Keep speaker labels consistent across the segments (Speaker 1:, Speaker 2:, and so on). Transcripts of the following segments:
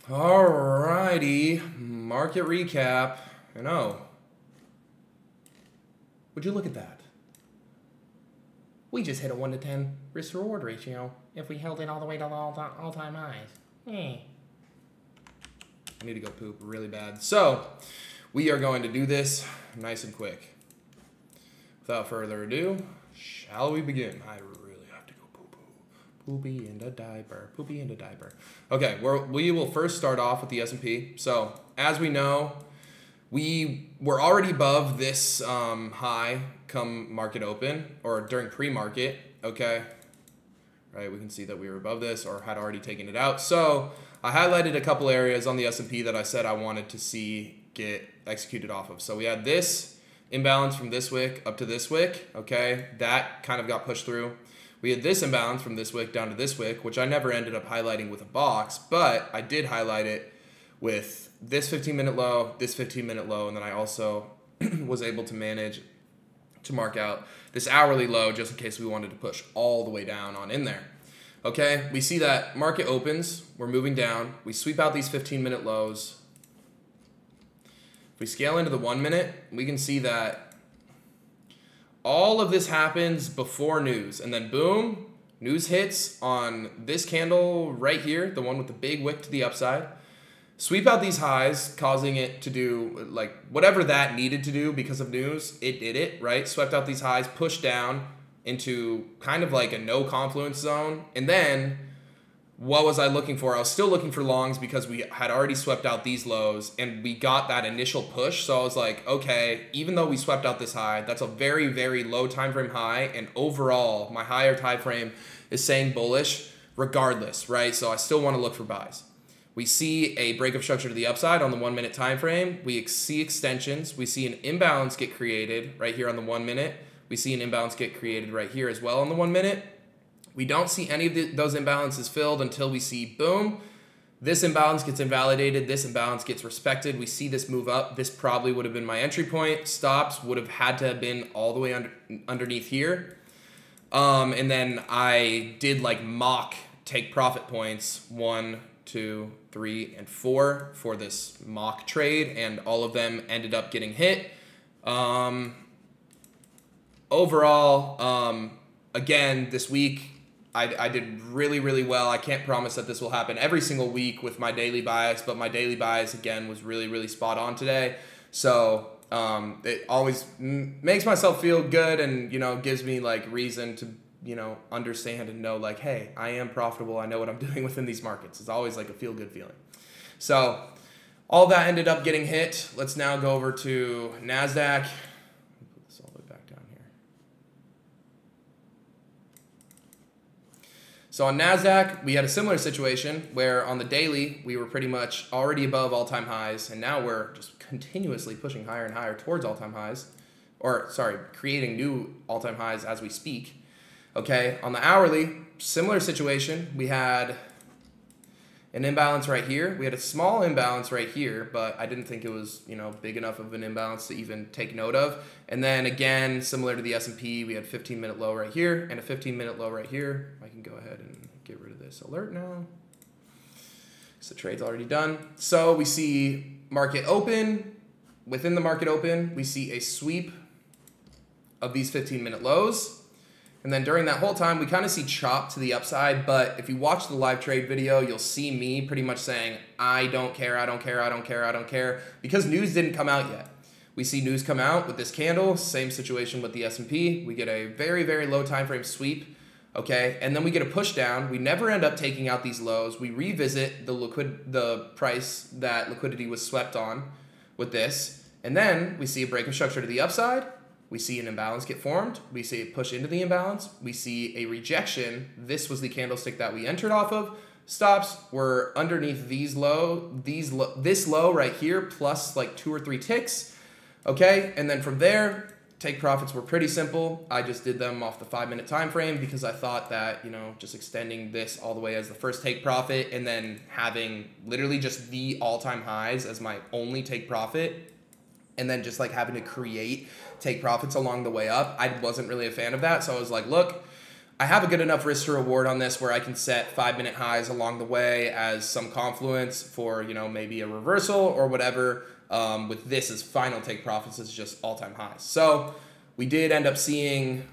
Speaker 1: Alrighty, market recap. And oh, would you look at that? We just hit a 1 to 10 risk reward ratio if we held it all the way to the all-time highs. I need to go poop really bad. So, we are going to do this nice and quick. Without further ado, shall we begin? I really have to go poo-poo. Poopy in the diaper. Poopy in the diaper. Okay, we will first start off with the S&P. So, as we know, we were already above this high come market open, or during pre-market, okay? Right, we can see that we were above this or had already taken it out. So, I highlighted a couple areas on the S&P that I said I wanted to see get executed off of. So, we had this imbalance from this wick up to this wick, okay? That kind of got pushed through. We had this imbalance from this wick down to this wick, which I never ended up highlighting with a box, but I did highlight it with this 15-minute low, this 15-minute low, and then I also was able to manage to mark out this hourly low just in case we wanted to push all the way down on in there. Okay, we see that market opens, we're moving down, we sweep out these 15-minute lows. If we scale into the 1 minute, we can see that all of this happens before news, and then boom, news hits on this candle right here, the one with the big wick to the upside. Sweep out these highs, causing it to do like whatever that needed to do because of news. It did it, right? Swept out these highs, pushed down into kind of like a no confluence zone. And then what was I looking for? I was still looking for longs because we had already swept out these lows and we got that initial push. So I was like, okay, even though we swept out this high, that's a very, very low time frame high. And overall, my higher time frame is saying bullish regardless, right? So I still want to look for buys. We see a break of structure to the upside on the 1 minute time frame. We see extensions. We see an imbalance get created right here on the 1 minute. We see an imbalance get created right here as well on the 1 minute. We don't see any of those imbalances filled until we see, boom, this imbalance gets invalidated. This imbalance gets respected. We see this move up. This probably would have been my entry point. Stops would have had to have been all the way underneath here. And then I did like mock take profit points, 1, 2, 3, and 4 for this mock trade, and all of them ended up getting hit. Overall, again, this week, I did really, really well. I can't promise that this will happen every single week with my daily bias, but my daily bias, again, was really, really spot on today. So it always makes myself feel good and, you know, gives me, like, reason to, you know, understand and know, like, hey, I am profitable. I know what I'm doing within these markets. It's always like a feel-good feeling. So all that ended up getting hit. Let's now go over to NASDAQ. Put this all the way back down here. So on NASDAQ, we had a similar situation where on the daily, we were pretty much already above all-time highs, and now we're just continuously pushing higher and higher towards all-time highs, or sorry, creating new all-time highs as we speak. Okay, on the hourly, similar situation. We had an imbalance right here. We had a small imbalance right here, but I didn't think it was, you know, big enough of an imbalance to even take note of. And then again, similar to the S&P, we had 15-minute low right here and a 15-minute low right here. I can go ahead and get rid of this alert now. So the trade's already done. So we see market open. Within the market open, we see a sweep of these 15-minute lows. And then during that whole time, we kind of see chop to the upside. But if you watch the live trade video, you'll see me pretty much saying, I don't care, I don't care, I don't care, I don't care. Because news didn't come out yet. We see news come out with this candle. Same situation with the S&P. We get a very, very low time frame sweep. Okay, and then we get a push down. We never end up taking out these lows. We revisit the price that liquidity was swept on with this. And then we see a break of structure to the upside. We see an imbalance get formed. We see it push into the imbalance. We see a rejection. This was the candlestick that we entered off of. Stops were underneath this low right here, plus like 2 or 3 ticks. Okay, and then from there, take profits were pretty simple. I just did them off the 5-minute time frame because I thought that, you know, just extending this all the way as the first take profit and then having literally just the all-time highs as my only take profit, and then just like having to create take profits along the way up, I wasn't really a fan of that. So I was like, look, I have a good enough risk to reward on this where I can set 5-minute highs along the way as some confluence for, you know, maybe a reversal or whatever. With this as final take profits is just all-time highs. So we did end up seeing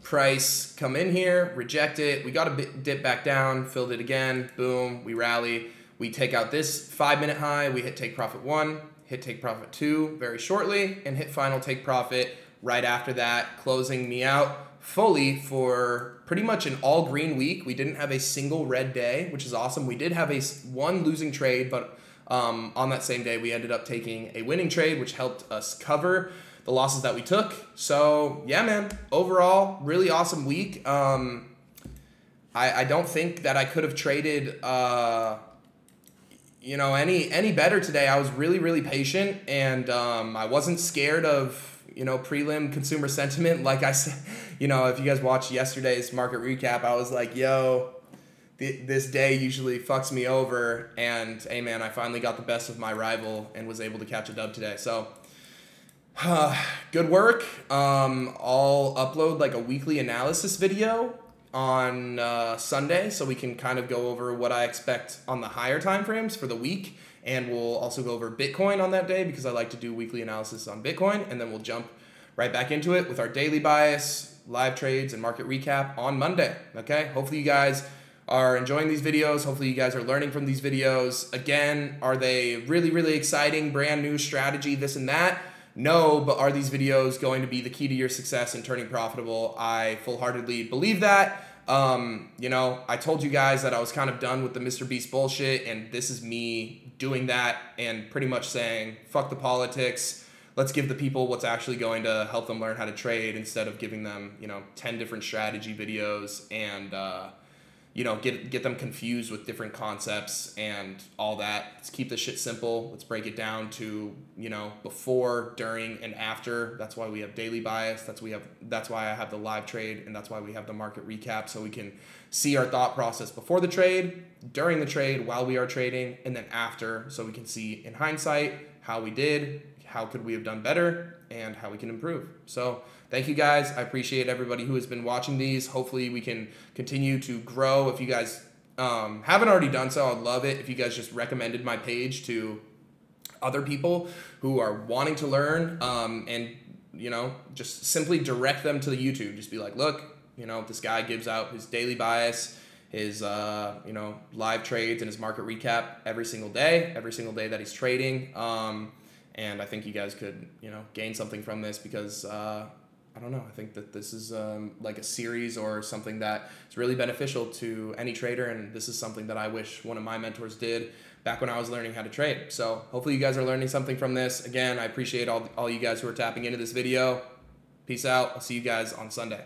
Speaker 1: price come in here, reject it. We got a bit dip back down, filled it again, boom, we rally. We take out this 5-minute high, we hit take profit 1, hit take profit 2 very shortly, and hit final take profit right after that, closing me out fully for pretty much an all green week. We didn't have a single red day, which is awesome. We did have one losing trade, but on that same day, we ended up taking a winning trade, which helped us cover the losses that we took. So yeah, man, overall, really awesome week. I don't think that I could have traded, you know, any better today. I was really, really patient, and I wasn't scared of, you know, prelim consumer sentiment. Like I said, you know, if you guys watched yesterday's market recap, I was like, yo, this day usually fucks me over. And hey, man, I finally got the best of my rival and was able to catch a dub today. So good work. I'll upload like a weekly analysis video on Sunday, so we can kind of go over what I expect on the higher time frames for the week. And we'll also go over Bitcoin on that day because I like to do weekly analysis on Bitcoin. And then we'll jump right back into it with our daily bias, live trades, and market recap on Monday. Okay? Hopefully you guys are enjoying these videos. Hopefully you guys are learning from these videos. Again, are they really, really exciting, brand new strategy, this and that? No, but are these videos going to be the key to your success in turning profitable? I full-heartedly believe that. You know, I told you guys that I was kind of done with the Mr. Beast bullshit, and this is me doing that and pretty much saying, fuck the politics. Let's give the people what's actually going to help them learn how to trade instead of giving them, you know, 10 different strategy videos and, you know, get them confused with different concepts and all that. Let's keep this shit simple. Let's break it down to, you know, before, during, and after. That's why we have daily bias. That's why I have the live trade, and that's why we have the market recap, so we can see our thought process before the trade, during the trade, while we are trading, and then after, so we can see in hindsight how we did, how could we have done better, and how we can improve. So thank you guys. I appreciate everybody who has been watching these. Hopefully we can continue to grow. If you guys haven't already done so, I'd love it if you guys just recommended my page to other people who are wanting to learn, and, you know, just simply direct them to the YouTube. Just be like, look, you know, this guy gives out his daily bias, his, you know, live trades, and his market recap every single day that he's trading. And I think you guys could, you know, gain something from this because, I don't know, I think that this is like a series or something that is really beneficial to any trader. And this is something that I wish one of my mentors did back when I was learning how to trade. So hopefully you guys are learning something from this. Again, I appreciate all you guys who are tapping into this video. Peace out. I'll see you guys on Sunday.